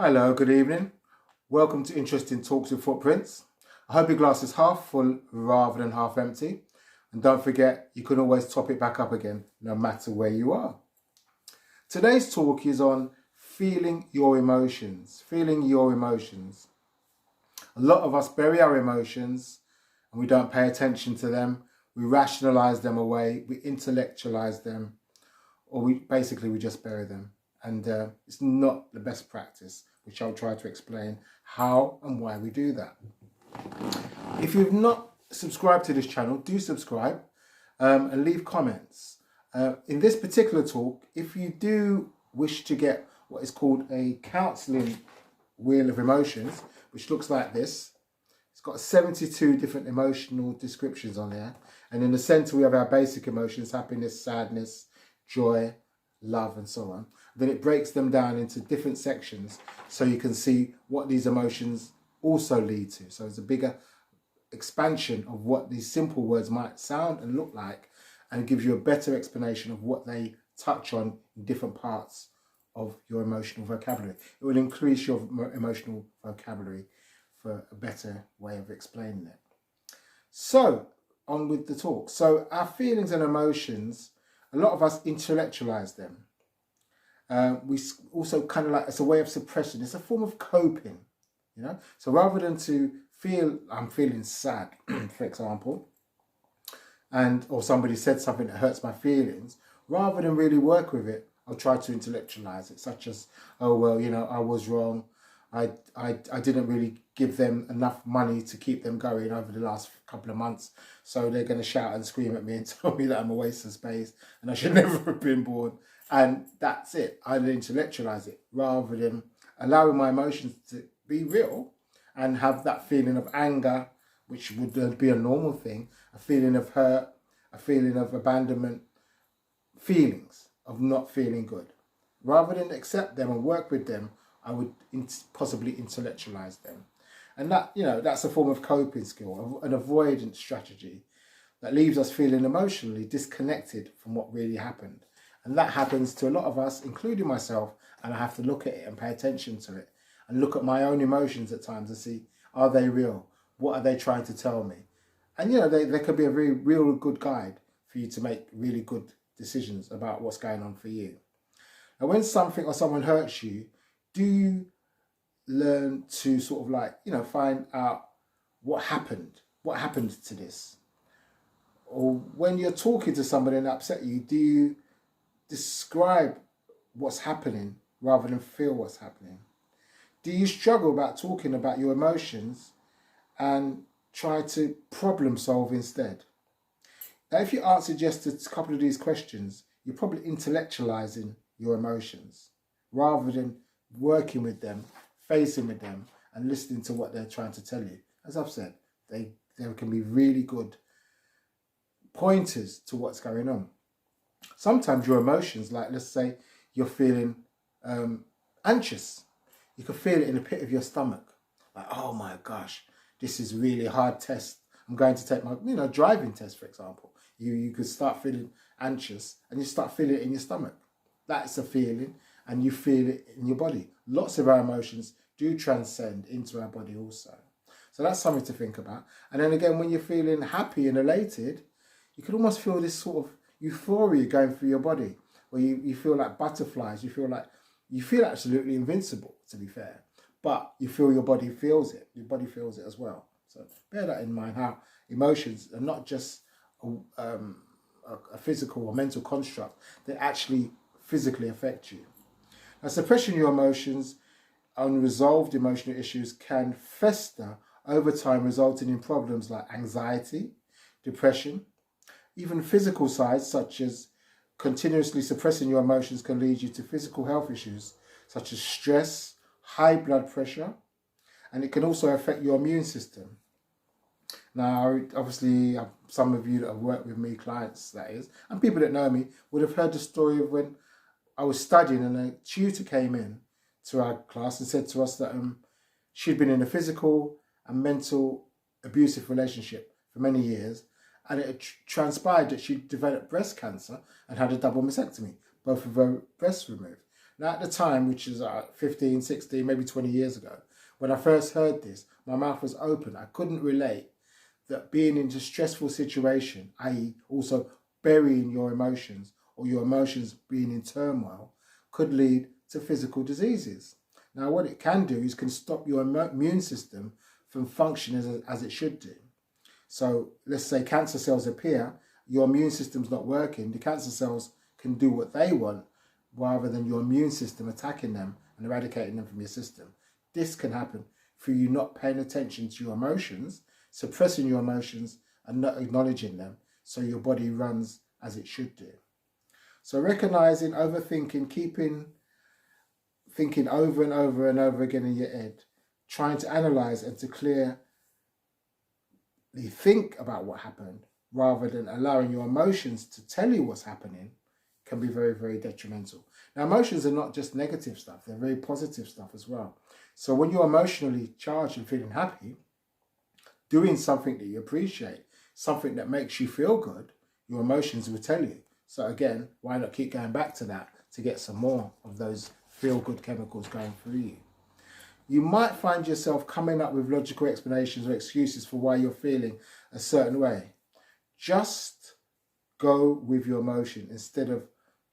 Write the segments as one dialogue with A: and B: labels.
A: Hello, good evening. Welcome to Interesting Talks with Footprints. I hope your glass is half full rather than half empty. And don't forget, you can always top it back up again, no matter where you are. Today's talk is on feeling your emotions. Feeling your emotions. A lot of us bury our emotions and we don't pay attention to them. We rationalize them away, we intellectualize them, or we just bury them. And it's not the best practice, which I'll try to explain how and why we do that. If you've not subscribed to this channel, do subscribe and leave comments. In this particular talk, if you do wish to get what is called a counselling wheel of emotions, which looks like this, it's got 72 different emotional descriptions on there. And in the centre, we have our basic emotions: happiness, sadness, joy, love, and so on. Then it breaks them down into different sections so you can see what these emotions also lead to. So it's a bigger expansion of what these simple words might sound and look like, and gives you a better explanation of what they touch on in different parts of your emotional vocabulary. It will increase your emotional vocabulary for a better way of explaining it. So on with the talk. So our feelings and emotions, a lot of us intellectualize them. We also kind of like, it's a way of suppression. It's a form of coping, you know. So rather than to feel, I'm feeling sad, for example, or somebody said something that hurts my feelings, rather than really work with it, I'll try to intellectualize it, such as, oh, well, you know, I was wrong. I didn't really give them enough money to keep them going over the last couple of months. So they're going to shout and scream at me and tell me that I'm a waste of space and I should never have been born. And that's it. I intellectualize it rather than allowing my emotions to be real and have that feeling of anger, which would be a normal thing, a feeling of hurt, a feeling of abandonment, feelings of not feeling good. Rather than accept them and work with them, I would possibly intellectualize them. And that, you know, that's a form of coping skill, an avoidance strategy that leaves us feeling emotionally disconnected from what really happened. And that happens to a lot of us, including myself, and I have to look at it and pay attention to it and look at my own emotions at times and see, are they real? What are they trying to tell me? And, you know, they could be a very real good guide for you to make really good decisions about what's going on for you. Now, when something or someone hurts you, do you learn to sort of like, you know, find out what happened to this? Or when you're talking to somebody and upset you, do you describe what's happening rather than feel what's happening? Do you struggle about talking about your emotions and try to problem solve instead? Now, if you answered yes to a couple of these questions, you're probably intellectualizing your emotions rather than working with them, facing with them, and listening to what they're trying to tell you. As I've said, there can be really good pointers to what's going on. Sometimes your emotions, like let's say you're feeling anxious, you can feel it in the pit of your stomach. Like, oh my gosh, this is really a hard test. I'm going to take my, driving test, for example. You could start feeling anxious and you start feeling it in your stomach. That's a feeling, and you feel it in your body. Lots of our emotions do transcend into our body also. So that's something to think about. And then again, when you're feeling happy and elated, you can almost feel this sort of euphoria going through your body, where you feel like butterflies. You feel absolutely invincible, to be fair, but you feel your body feels it. Your body feels it as well. So bear that in mind, how emotions are not just a physical or mental construct. They actually physically affect you. Now, suppressing your emotions, unresolved emotional issues can fester over time, resulting in problems like anxiety, depression. Even physical sides, such as continuously suppressing your emotions, can lead you to physical health issues such as stress, high blood pressure, and it can also affect your immune system. Now, obviously, some of you that have worked with me, clients that is, and people that know me, would have heard the story of when I was studying and a tutor came in to our class and said to us that she'd been in a physical and mental abusive relationship for many years, and it had transpired that she'd developed breast cancer and had a double mastectomy, both of her breasts removed. Now, at the time, which is 15, 16, maybe 20 years ago, when I first heard this, my mouth was open. I couldn't relate that being in a stressful situation, i.e. also burying your emotions or your emotions being in turmoil, could lead to physical diseases. Now, what it can do is can stop your immune system from functioning as it should do. So let's say cancer cells appear, your immune system's not working, the cancer cells can do what they want rather than your immune system attacking them and eradicating them from your system. This can happen through you not paying attention to your emotions, suppressing your emotions and not acknowledging them, so your body runs as it should do. So recognizing, overthinking, thinking over and over and over again in your head, trying to analyze and to clearly think about what happened rather than allowing your emotions to tell you what's happening can be very, very detrimental. Now, emotions are not just negative stuff, they're very positive stuff as well. So when you're emotionally charged and feeling happy, doing something that you appreciate, something that makes you feel good, your emotions will tell you. So again, why not keep going back to that to get some more of those feel-good chemicals going through you? You might find yourself coming up with logical explanations or excuses for why you're feeling a certain way. Just go with your emotion instead of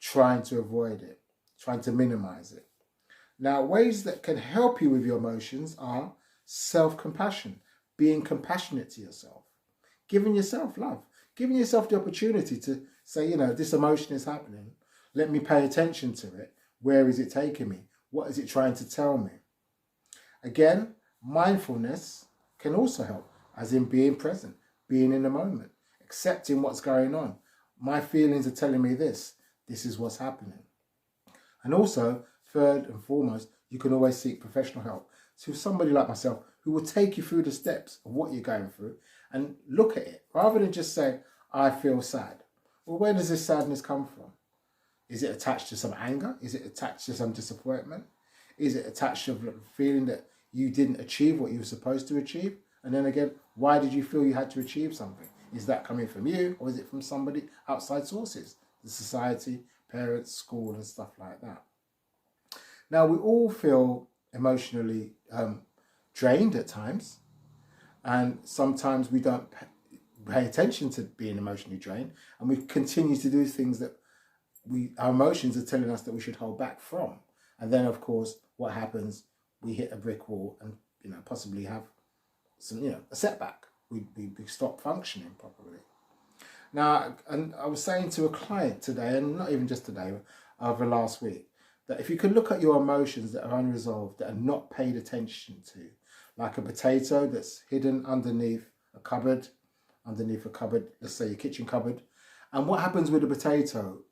A: trying to avoid it, trying to minimize it. Now, ways that can help you with your emotions are self-compassion, being compassionate to yourself, giving yourself love, giving yourself the opportunity to say, this emotion is happening. Let me pay attention to it. Where is it taking me? What is it trying to tell me? Again, mindfulness can also help, as in being present, being in the moment, accepting what's going on. My feelings are telling me this. This is what's happening. And also, third and foremost, you can always seek professional help. So somebody like myself who will take you through the steps of what you're going through and look at it rather than just say, I feel sad. Well, where does this sadness come from? Is it attached to some anger? Is it attached to some disappointment? Is it attached to the feeling that you didn't achieve what you were supposed to achieve? And then again, why did you feel you had to achieve something? Is that coming from you or is it from somebody outside sources? The society, parents, school and stuff like that. Now, we all feel emotionally drained at times, and sometimes we don't pay attention to being emotionally drained, and we continue to do things that our emotions are telling us that we should hold back from. And then, of course, what happens? We hit a brick wall and possibly have some a setback. We stop functioning properly. Now, and I was saying to a client today, and not even just today, over last week, that if you can look at your emotions that are unresolved, that are not paid attention to, like a potato that's hidden underneath a cupboard, let's say your kitchen cupboard, and what happens with a potato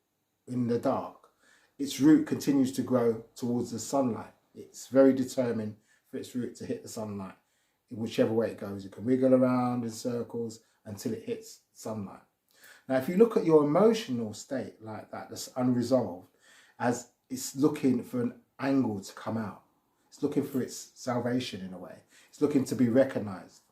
A: in the dark? Its root continues to grow towards the sunlight. It's very determined for its root to hit the sunlight. In whichever way it goes, it can wiggle around in circles until it hits sunlight. Now, if you look at your emotional state like that, that's unresolved, as it's looking for an angle to come out. It's looking for its salvation in a way. It's looking to be recognized.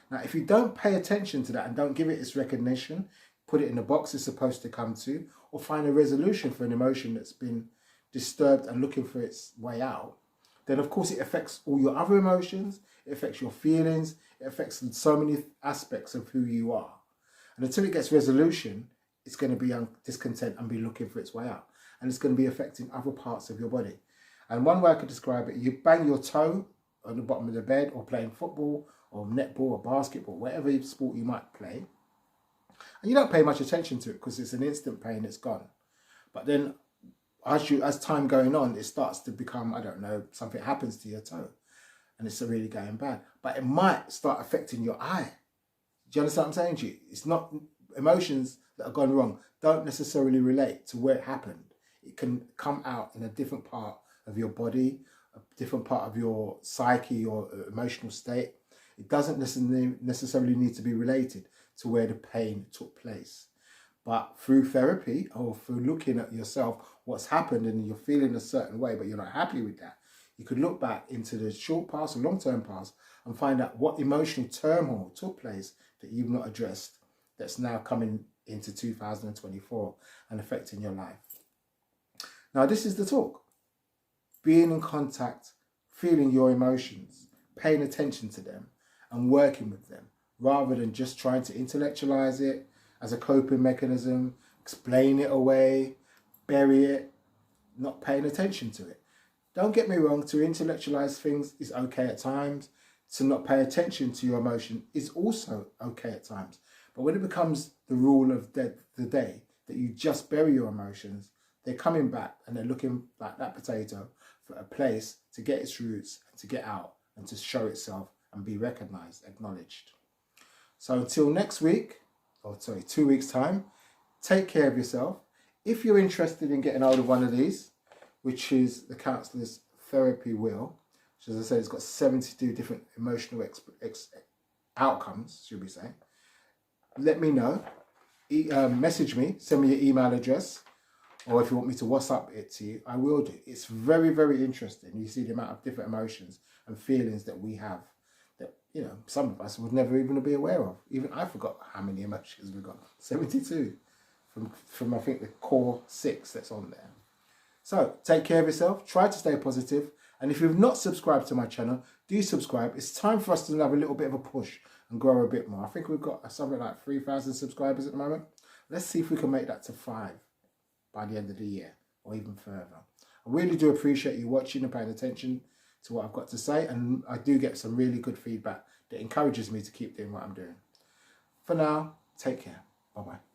A: Now, if you don't pay attention to that and don't give it its recognition, put it in the box it's supposed to come to, or find a resolution for an emotion that's been disturbed and looking for its way out, then of course it affects all your other emotions, it affects your feelings, it affects so many aspects of who you are. And until it gets resolution, it's going to be discontent and be looking for its way out. And it's going to be affecting other parts of your body. And one way I could describe it, you bang your toe on the bottom of the bed, or playing football or netball or basketball, whatever sport you might play, and you don't pay much attention to it because it's an instant pain, it's gone. But then as time going on, it starts to become, something happens to your toe and it's really going bad. But it might start affecting your eye. Do you understand what I'm saying to you? It's not, emotions that have gone wrong don't necessarily relate to where it happened. It can come out in a different part of your body, a different part of your psyche or emotional state. It doesn't necessarily need to be related to where the pain took place. But through therapy or through looking at yourself, what's happened, and you're feeling a certain way, but you're not happy with that, you could look back into the short past or long-term past and find out what emotional turmoil took place that you've not addressed, that's now coming into 2024 and affecting your life. Now, this is the talk. being in contact, feeling your emotions, paying attention to them and working with them, rather than just trying to intellectualize it as a coping mechanism, explain it away, bury it, not paying attention to it. Don't get me wrong, to intellectualize things is okay at times. To not pay attention to your emotion is also okay at times. But when it becomes the rule of the day that you just bury your emotions, they're coming back and they're looking like that potato for a place to get its roots and to get out and to show itself and be recognized, acknowledged. So until next week, 2 weeks time, take care of yourself. If you're interested in getting hold of one of these, which is the Counselor's Therapy Wheel, which, as I said, it's got 72 different emotional outcomes, should we say, let me know. Message me, send me your email address, or if you want me to WhatsApp it to you, I will do. It's very, very interesting. You see the amount of different emotions and feelings that we have that, you know, some of us would never even be aware of. Even I forgot how many emotions we've got. 72 from I think the core 6 that's on there. So take care of yourself, try to stay positive, and if you've not subscribed to my channel, do subscribe. It's time for us to have a little bit of a push and grow a bit more. I think we've got something like 3,000 subscribers at the moment. Let's see if we can make that to 5 by the end of the year or even further. I really do appreciate you watching and paying attention to what I've got to say, and I do get some really good feedback that encourages me to keep doing what I'm doing. For now, take care. Bye-bye.